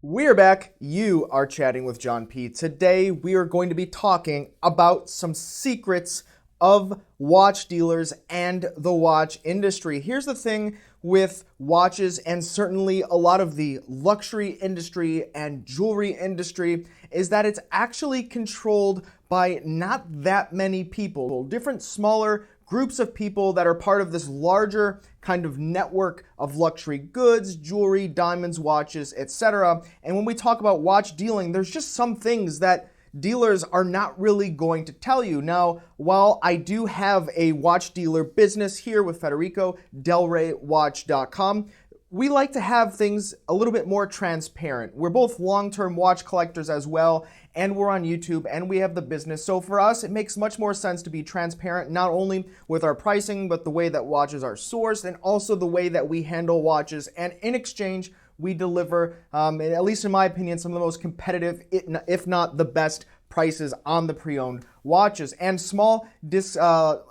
We're back. You are chatting with John P. Today, we are going to be talking about some secrets of watch dealers and the watch industry. Here's the thing with watches and certainly a lot of the luxury industry and jewelry industry is that it's actually controlled by not that many people, different smaller groups of people that are part of this larger kind of network of luxury goods, jewelry, diamonds, watches, etc. And when we talk about watch dealing, there's just some things that dealers are not really going to tell you. Now, while I do have a watch dealer business here with Federico, DelReyWatch.com, we like to have things a little bit more transparent. We're both long-term watch collectors as well, and we're on YouTube, and we have the business. So for us, it makes much more sense to be transparent, not only with our pricing, but the way that watches are sourced, and also the way that we handle watches. And in exchange, we deliver, at least in my opinion, some of the most competitive, if not the best, prices on the pre-owned watches. And small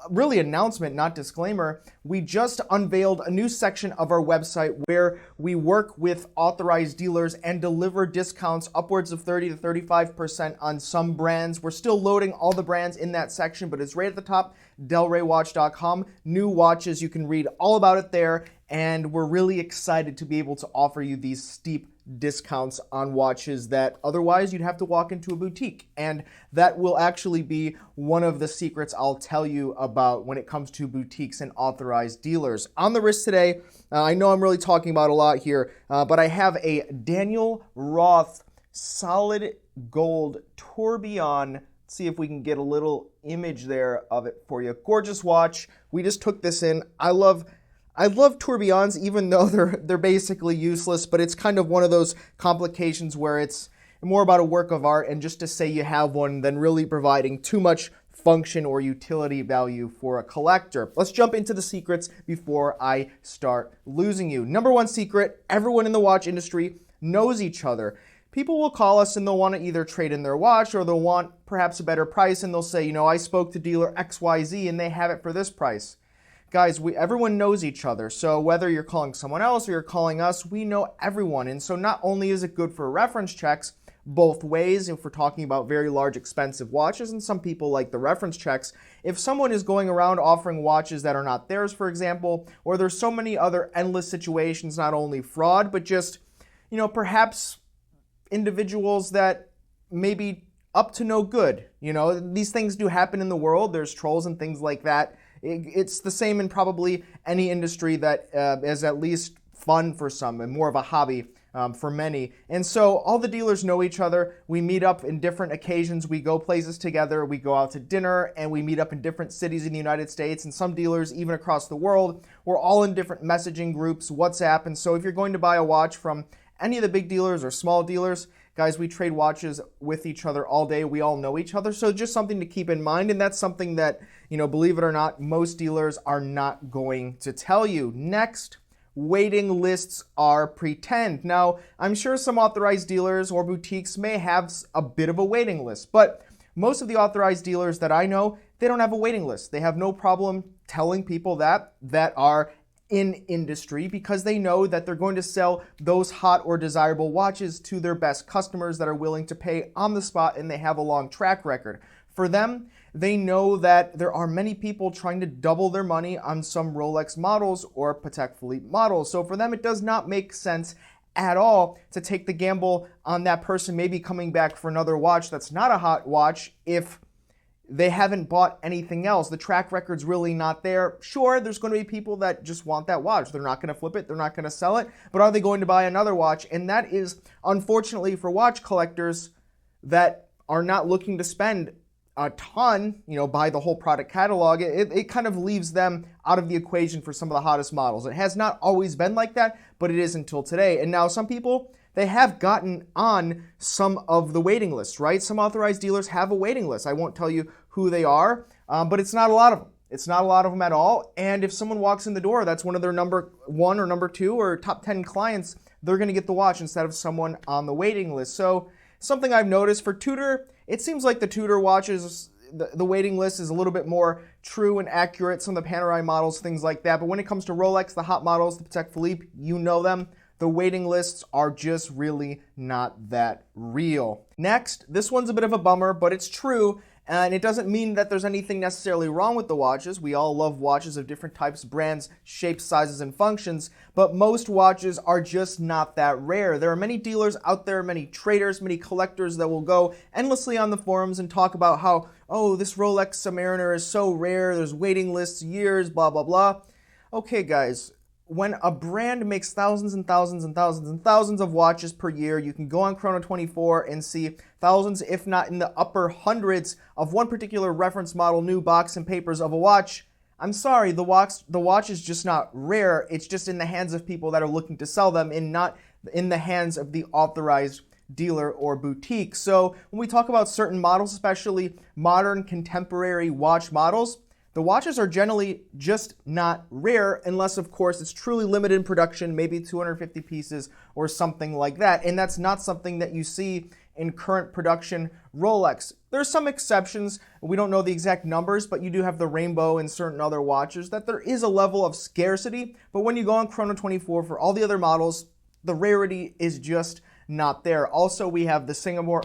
really announcement, not disclaimer, we just unveiled a new section of our website where we work with authorized dealers and deliver discounts upwards of 30 to 35% on some brands. We're still loading all the brands in that section, but it's right at the top, DelReyWatch.com. New watches, you can read all about it there, and we're really excited to be able to offer you these steep discounts on watches that otherwise you'd have to walk into a boutique. And that will actually be one of the secrets I'll tell you about when it comes to boutiques and authorized dealers. On the wrist today, I know I'm really talking about a lot here, but I have a Daniel Roth solid gold tourbillon. Let's see if we can get a little image there of it for you. Gorgeous watch. We just took this in. I love tourbillons, even though they're basically useless, but it's kind of one of those complications where it's more about a work of art and just to say you have one than really providing too much function or utility value for a collector. Let's jump into the secrets before I start losing you. Number one secret, everyone in the watch industry knows each other. People will call us and they'll want to either trade in their watch or they'll want perhaps a better price, and they'll say, I spoke to dealer XYZ and they have it for this price. Guys, everyone knows each other, so whether you're calling someone else or you're calling us, we know everyone. And so not only is it good for reference checks both ways, if we're talking about very large, expensive watches, and some people like the reference checks, if someone is going around offering watches that are not theirs, for example, or there's so many other endless situations, not only fraud, but just, perhaps individuals that maybe up to no good. These things do happen in the world. There's trolls and things like that. It's the same in probably any industry that is at least fun for some and more of a hobby for many. And so all the dealers know each other. We meet up in different occasions. We go places together. We go out to dinner, and we meet up in different cities in the United States and some dealers even across the world. We're all in different messaging groups, WhatsApp. And so if you're going to buy a watch from any of the big dealers or small dealers, guys, we trade watches with each other all day. We all know each other. So just something to keep in mind. And that's something that, believe it or not, most dealers are not going to tell you. Next, waiting lists are pretend. Now, I'm sure some authorized dealers or boutiques may have a bit of a waiting list, but most of the authorized dealers that I know, they don't have a waiting list. They have no problem telling people that are in industry because they know that they're going to sell those hot or desirable watches to their best customers that are willing to pay on the spot, and they have a long track record. For them, they know that there are many people trying to double their money on some Rolex models or Patek Philippe models. So for them, it does not make sense at all to take the gamble on that person maybe coming back for another watch that's not a hot watch if they haven't bought anything else. The track record's really not there. Sure, there's going to be people that just want that watch. They're not going to flip it. They're not going to sell it. But are they going to buy another watch? And that is, unfortunately, for watch collectors that are not looking to spend a ton, buy the whole product catalog, it kind of leaves them out of the equation for some of the hottest models. It has not always been like that, but it is until today. And now some people, they have gotten on some of the waiting lists, right? Some authorized dealers have a waiting list. I won't tell you who they are, but it's not a lot of them. It's not a lot of them at all. And if someone walks in the door, that's one of their number one or number two or top 10 clients, they're going to get the watch instead of someone on the waiting list. So something I've noticed for Tudor, it seems like the Tudor watches, the waiting list is a little bit more true and accurate. Some of the Panerai models, things like that. But when it comes to Rolex, the hot models, the Patek Philippe, you know them. the waiting lists are just really not that real. Next, this one's a bit of a bummer, but it's true. And it doesn't mean that there's anything necessarily wrong with the watches. We all love watches of different types, brands, shapes, sizes, and functions, but most watches are just not that rare. There are many dealers out there, many traders, many collectors that will go endlessly on the forums and talk about how, oh, this Rolex Submariner is so rare, there's waiting lists, years, blah, blah, blah. Okay, guys. When a brand makes thousands and thousands and thousands and thousands of watches per year, you can go on Chrono24 and see thousands, if not in the upper hundreds, of one particular reference model, new box and papers of a watch. I'm sorry, the watch is just not rare. It's just in the hands of people that are looking to sell them and not in the hands of the authorized dealer or boutique. So when we talk about certain models, especially modern contemporary watch models, the watches are generally just not rare unless, of course, it's truly limited in production, maybe 250 pieces or something like that. And that's not something that you see in current production Rolex. There are some exceptions. We don't know the exact numbers, but you do have the rainbow and certain other watches that there is a level of scarcity. But when you go on Chrono24 for all the other models, the rarity is just not there. Also, we have the Singapore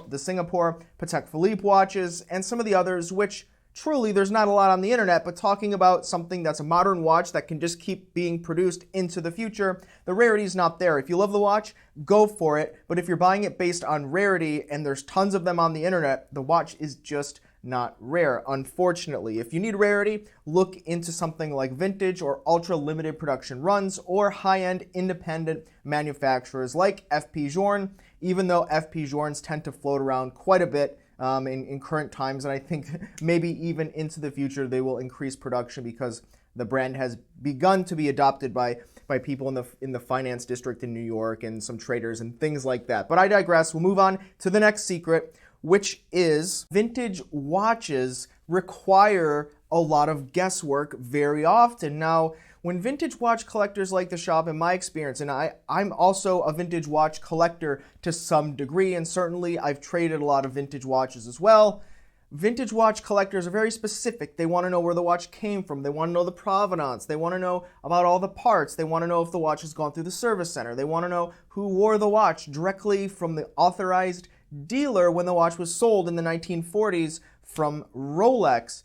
Patek Philippe watches and some of the others, which truly, there's not a lot on the internet, but talking about something that's a modern watch that can just keep being produced into the future, the rarity is not there. If you love the watch, go for it. But if you're buying it based on rarity and there's tons of them on the internet, the watch is just not rare, unfortunately. If you need rarity, look into something like vintage or ultra limited production runs or high-end independent manufacturers like FP Journe, even though FP Journes tend to float around quite a bit in current times, and I think maybe even into the future they will increase production because the brand has begun to be adopted by people in the finance district in New York and some traders and things like that. But I digress. We'll move on to the next secret, which is vintage watches require a lot of guesswork very often. Now, when vintage watch collectors like to shop, in my experience, and I'm also a vintage watch collector to some degree, and certainly I've traded a lot of vintage watches as well. Vintage watch collectors are very specific. They want to know where the watch came from. They want to know the provenance. They want to know about all the parts. They want to know if the watch has gone through the service center. They want to know who wore the watch directly from the authorized dealer when the watch was sold in the 1940s from Rolex.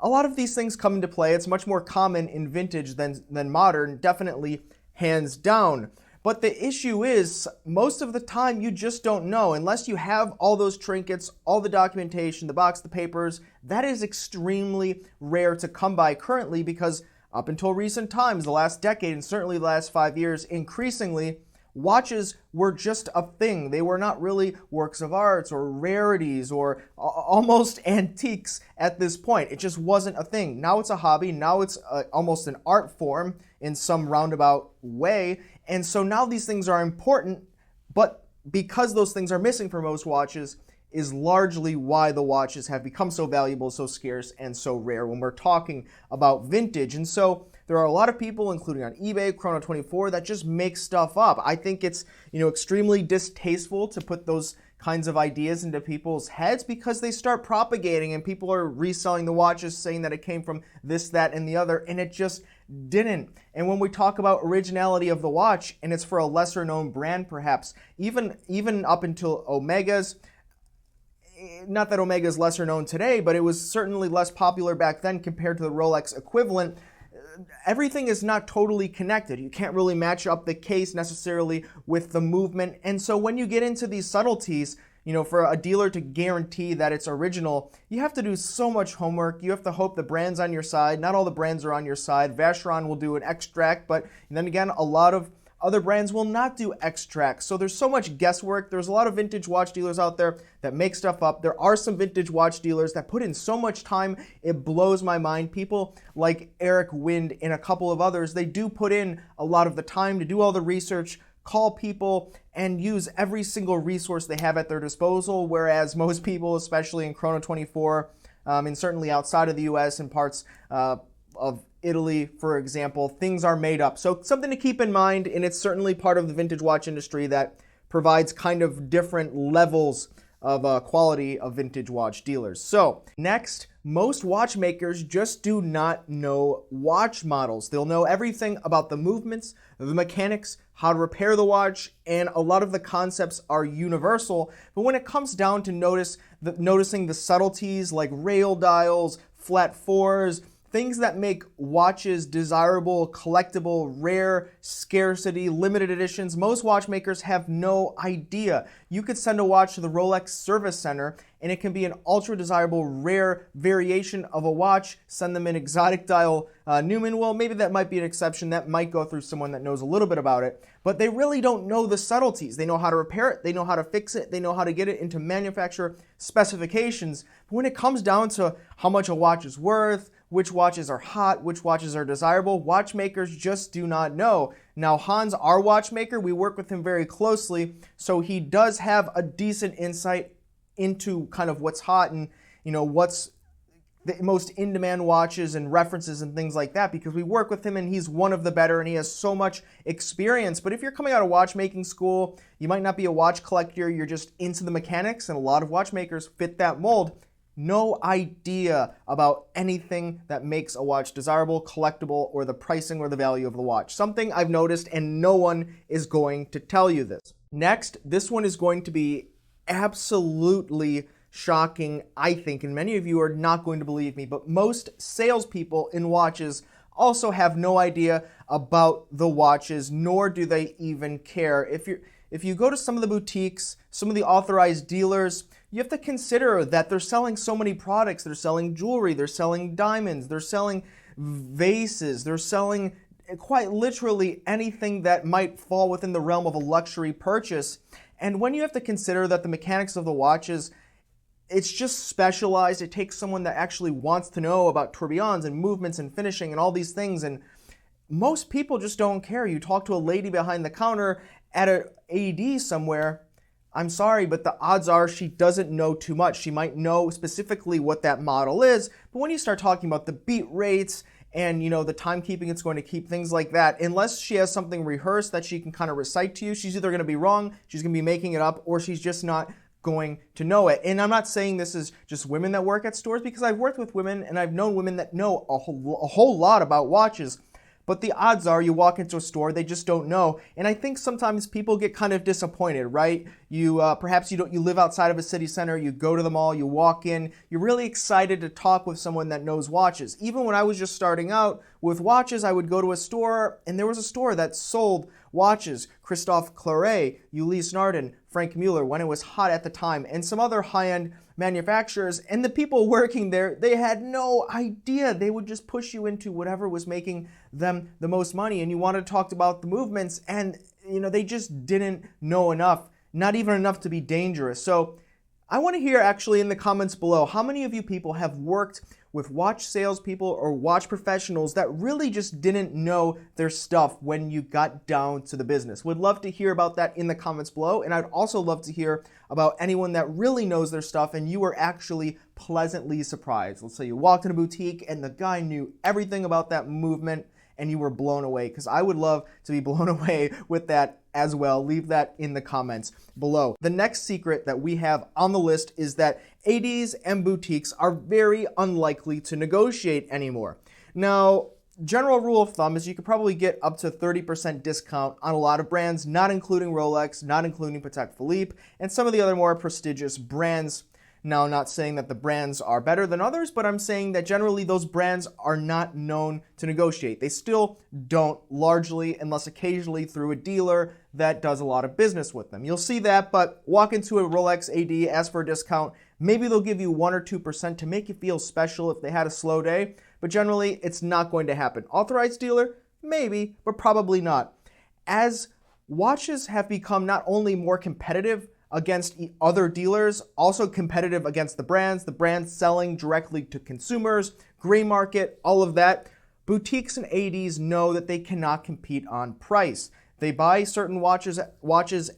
A lot of these things come into play. It's much more common in vintage than modern, definitely hands down. But the issue is, most of the time you just don't know. Unless you have all those trinkets, all the documentation, the box, the papers, that is extremely rare to come by currently because up until recent times, the last decade and certainly the last 5 years, increasingly, watches were just a thing. They were not really works of arts or rarities or almost antiques at this point. It just wasn't a thing. Now it's a hobby. Now it's almost an art form in some roundabout way. And so now these things are important, but because those things are missing for most watches is largely why the watches have become so valuable, so scarce, and so rare when we're talking about vintage. And so there are a lot of people, including on eBay, Chrono24, that just make stuff up. I think it's, extremely distasteful to put those kinds of ideas into people's heads because they start propagating and people are reselling the watches saying that it came from this, that, and the other, and it just didn't. And when we talk about originality of the watch, and it's for a lesser known brand perhaps, even up until Omega's, not that Omega is lesser known today, but it was certainly less popular back then compared to the Rolex equivalent. Everything is not totally connected. You can't really match up the case necessarily with the movement. And so when you get into these subtleties, for a dealer to guarantee that it's original, you have to do so much homework. You have to hope the brand's on your side. Not all the brands are on your side. Vacheron will do an extract, but then again, a lot of other brands will not do extracts. So there's so much guesswork. There's a lot of vintage watch dealers out there that make stuff up. There are some vintage watch dealers that put in so much time, it blows my mind. People like Eric Wind and a couple of others, they do put in a lot of the time to do all the research, call people, and use every single resource they have at their disposal, whereas most people, especially in Chrono24, and certainly outside of the US and parts of Italy, for example, things are made up. So something to keep in mind, and it's certainly part of the vintage watch industry that provides kind of different levels of quality of vintage watch dealers. So next, most watchmakers just do not know watch models. They'll know everything about the movements, the mechanics, how to repair the watch, and a lot of the concepts are universal. But when it comes down to noticing the subtleties like rail dials, flat fours, things that make watches desirable, collectible, rare, scarcity, limited editions, most watchmakers have no idea. You could send a watch to the Rolex service center and it can be an ultra desirable, rare variation of a watch. Send them an exotic dial Newman. Well, maybe that might be an exception. That might go through someone that knows a little bit about it. But they really don't know the subtleties. They know how to repair it. They know how to fix it. They know how to get it into manufacturer specifications. But when it comes down to how much a watch is worth, which watches are hot, which watches are desirable, watchmakers just do not know. Now, Hans, our watchmaker, we work with him very closely, so he does have a decent insight into kind of what's hot and, what's the most in-demand watches and references and things like that, because we work with him and he's one of the better and he has so much experience. But if you're coming out of watchmaking school, you might not be a watch collector, you're just into the mechanics, and a lot of watchmakers fit that mold. No idea about anything that makes a watch desirable, collectible, or the pricing or the value of the watch. Something I've noticed, and no one is going to tell you this. Next, this one is going to be absolutely shocking, I think, and many of you are not going to believe me, but most salespeople in watches also have no idea about the watches, nor do they even care. If you go to some of the boutiques, some of the authorized dealers, you have to consider that they're selling so many products. They're selling jewelry, they're selling diamonds, they're selling vases, they're selling quite literally anything that might fall within the realm of a luxury purchase. And when you have to consider that the mechanics of the watches, it's just specialized. It takes someone that actually wants to know about tourbillons and movements and finishing and all these things. And most people just don't care. You talk to a lady behind the counter at an AD somewhere, I'm sorry, but the odds are she doesn't know too much. She might know specifically what that model is, but when you start talking about the beat rates and the timekeeping it's going to keep, things like that, unless she has something rehearsed that she can kind of recite to you, she's either going to be wrong, she's going to be making it up, or she's just not going to know it. And I'm not saying this is just women that work at stores, because I've worked with women and I've known women that know a whole lot about watches. But the odds are you walk into a store, they just don't know. And I think sometimes people get kind of disappointed, right? Perhaps you live outside of a city center, you go to the mall, you walk in, you're really excited to talk with someone that knows watches. Even when I was just starting out with watches, I would go to a store, and there was a store that sold watches, Christophe Claret, Ulysse Nardin, Frank Mueller, when it was hot at the time, and some other high-end manufacturers, and the people working there, they had no idea. They would just push you into whatever was making them the most money, and you wanted to talk about the movements, and they just didn't know enough, not even enough to be dangerous. So I want to hear actually in the comments below, how many of you people have worked with watch salespeople or watch professionals that really just didn't know their stuff when you got down to the business? Would love to hear about that in the comments below, and I'd also love to hear about anyone that really knows their stuff and you were actually pleasantly surprised. Let's say you walked in a boutique and the guy knew everything about that movement and you were blown away, because I would love to be blown away with that as well. Leave that in the comments below. The next secret that we have on the list is that ADs and boutiques are very unlikely to negotiate anymore. Now, general rule of thumb is you could probably get up to 30% discount on a lot of brands, not including Rolex, not including Patek Philippe, and some of the other more prestigious brands. Now, I'm not saying that the brands are better than others, but I'm saying that generally those brands are not known to negotiate. They still don't, largely, unless occasionally through a dealer that does a lot of business with them. You'll see that, but walk into a Rolex AD, ask for a discount. Maybe they'll give you 1 or 2% to make you feel special if they had a slow day, but generally it's not going to happen. Authorized dealer? Maybe, but probably not. As watches have become not only more competitive against other dealers, also competitive against the brands selling directly to consumers, gray market, all of that, boutiques and ADs know that they cannot compete on price. They buy certain watches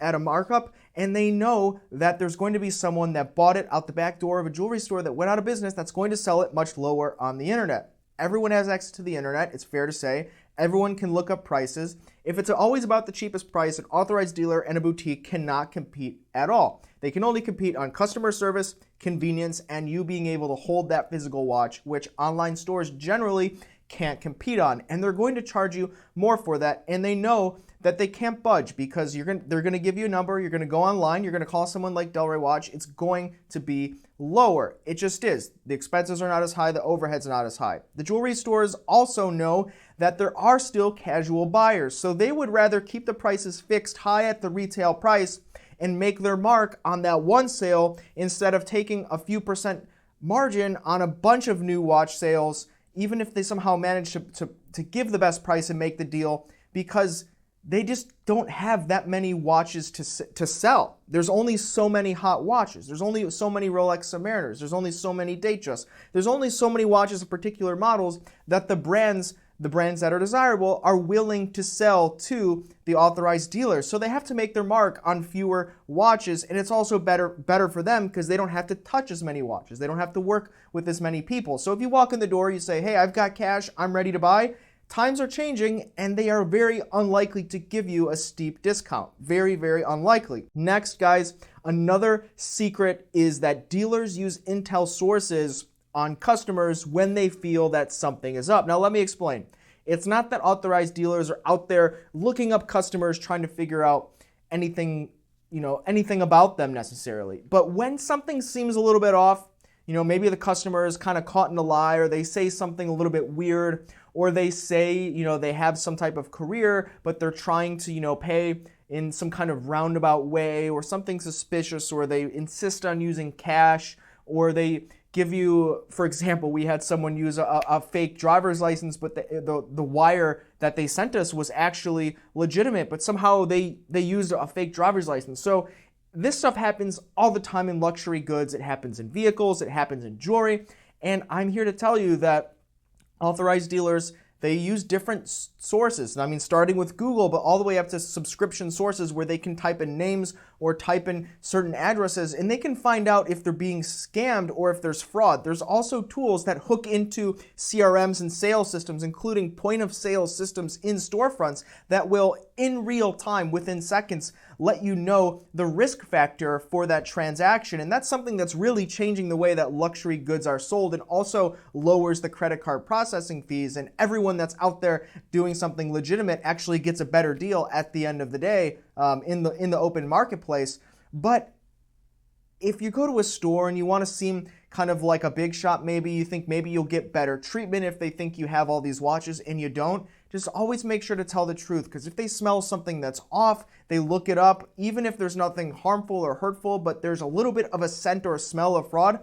at a markup, and they know that there's going to be someone that bought it out the back door of a jewelry store that went out of business that's going to sell it much lower on the internet. Everyone has access to the internet, it's fair to say. Everyone can look up prices. If it's always about the cheapest price, an authorized dealer and a boutique cannot compete at all. They can only compete on customer service, convenience, and you being able to hold that physical watch, which online stores generally can't compete on. And they're going to charge you more for that, and they know that they can't budge because they're going to give you a number, you're going to go online, you're going to call someone like Delray Watch, it's going to be lower. It just is. The expenses are not as high, the overhead's not as high. The jewelry stores also know that there are still casual buyers, so they would rather keep the prices fixed high at the retail price and make their mark on that one sale instead of taking a few percent margin on a bunch of new watch sales, even if they somehow manage to give the best price and make the deal, because they just don't have that many watches to sell. There's only so many hot watches. There's only so many Rolex Submariners. There's only so many Datejust. There's only so many watches of particular models that the brands that are desirable are willing to sell to the authorized dealers. So they have to make their mark on fewer watches, and it's also better for them because they don't have to touch as many watches. They don't have to work with as many people. So if you walk in the door, you say, hey, I've got cash, I'm ready to buy. Times are changing, and they are very unlikely to give you a steep discount. Very, very unlikely. Next, guys, another secret is that dealers use intel sources on customers when they feel that something is up. Now, let me explain. It's not that authorized dealers are out there looking up customers trying to figure out anything about them necessarily. But when something seems a little bit off, maybe the customer is kind of caught in a lie, or they say something a little bit weird, or they say, they have some type of career, but they're trying to, pay in some kind of roundabout way, or something suspicious, or they insist on using cash, or they give you, for example, we had someone use a fake driver's license, but the wire that they sent us was actually legitimate, but somehow they used a fake driver's license. So this stuff happens all the time in luxury goods. It happens in vehicles, it happens in jewelry, and I'm here to tell you that authorized dealers, they use different sources. I mean, starting with Google, but all the way up to subscription sources where they can type in names or type in certain addresses, and they can find out if they're being scammed or if there's fraud. There's also tools that hook into CRMs and sales systems, including point of sale systems in storefronts that will, in real time, within seconds, let you know the risk factor for that transaction. And that's something that's really changing the way that luxury goods are sold, and also lowers the credit card processing fees. And everyone that's out there doing something legitimate actually gets a better deal at the end of the day in the open marketplace. But if you go to a store and you want to seem kind of like a big shot, maybe you think maybe you'll get better treatment if they think you have all these watches and you don't, just always make sure to tell the truth, because if they smell something that's off, they look it up, even if there's nothing harmful or hurtful, but there's a little bit of a scent or a smell of fraud.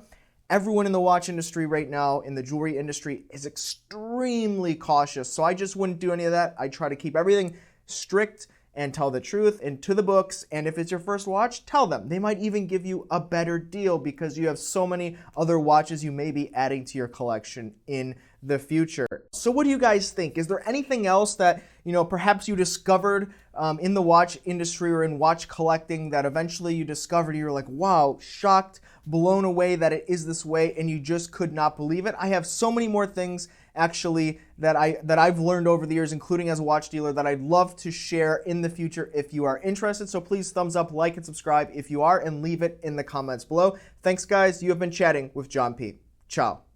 Everyone in the watch industry right now, in the jewelry industry, is extremely cautious. So I just wouldn't do any of that. I try to keep everything strict and tell the truth and to the books. And if it's your first watch, tell them. They might even give you a better deal because you have so many other watches you may be adding to your collection in the future. So what do you guys think? Is there anything else that, perhaps you discovered in the watch industry or in watch collecting that eventually you discovered, you're like, wow, shocked, blown away that it is this way, and you just could not believe it? I have so many more things actually that I've learned over the years, including as a watch dealer, that I'd love to share in the future if you are interested. So please thumbs up, like, and subscribe if you are, and leave it in the comments below. Thanks, guys. You have been chatting with John P. Ciao.